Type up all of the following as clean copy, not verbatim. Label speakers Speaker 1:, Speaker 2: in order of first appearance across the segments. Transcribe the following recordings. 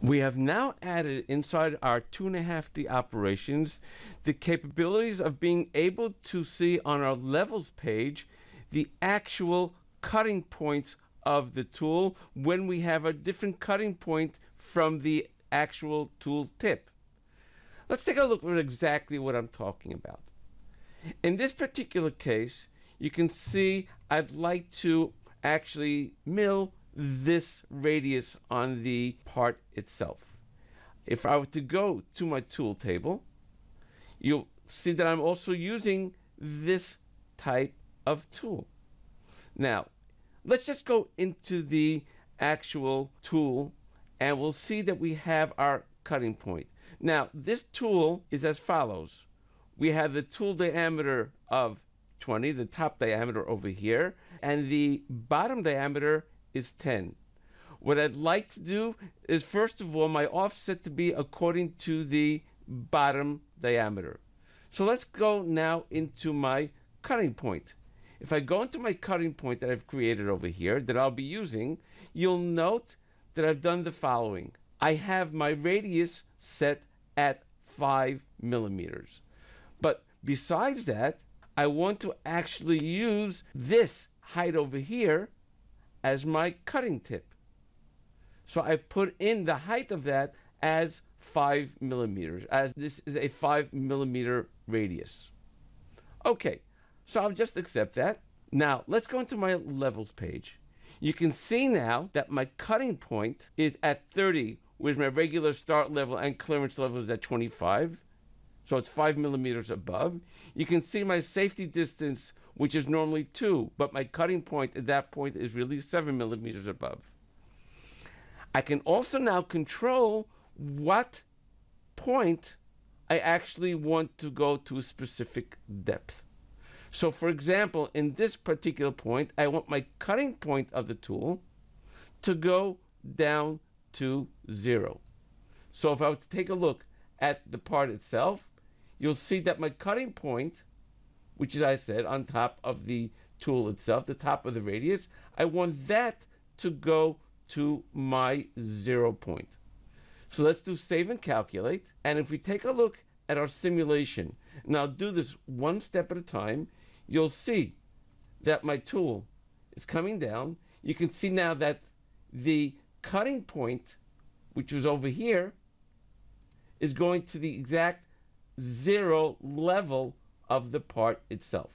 Speaker 1: We have now added inside our 2.5D operations the capabilities of being able to see on our levels page the actual cutting points of the tool when we have a different cutting point from the actual tool tip. Let's take a look at exactly what I'm talking about. In this particular case, you can see I'd like to actually mill this radius on the part itself. If I were to go to my tool table, you'll see that I'm also using this type of tool. Now, let's just go into the actual tool and we'll see that we have our cutting point. Now, this tool is as follows. We have the tool diameter of 20, the top diameter over here, and the bottom diameter is 10. What I'd like to do is, first of all, my offset to be according to the bottom diameter. So let's go now into my cutting point. If I go into my cutting point that I've created over here that I'll be using, you'll note that I've done the following. I have my radius set at 5 millimeters. But besides that, I want to actually use this height over here as my cutting tip. So I put in the height of that as 5 millimeters, as this is a 5 millimeter radius. Okay, so I'll just accept that. Now, let's go into my levels page. You can see now that my cutting point is at 30, whereas my regular start level and clearance level is at 25. So it's 5 millimeters above. You can see my safety distance, which is normally 2, but my cutting point at that point is really 7 millimeters above. I can also now control what point I actually want to go to a specific depth. So for example, in this particular point, I want my cutting point of the tool to go down to 0. So if I were to take a look at the part itself, you'll see that my cutting point, which is, I said, on top of the tool itself, the top of the radius, I want that to go to my 0 point. So let's do save and calculate. And if we take a look at our simulation, and I'll do this one step at a time, you'll see that my tool is coming down. You can see now that the cutting point, which was over here, is going to the exact 0 level of the part itself.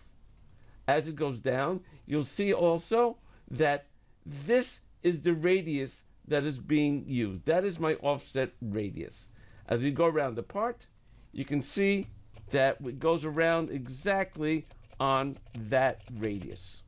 Speaker 1: As it goes down, you'll see also that this is the radius that is being used. That is my offset radius. As we go around the part, you can see that it goes around exactly on that radius.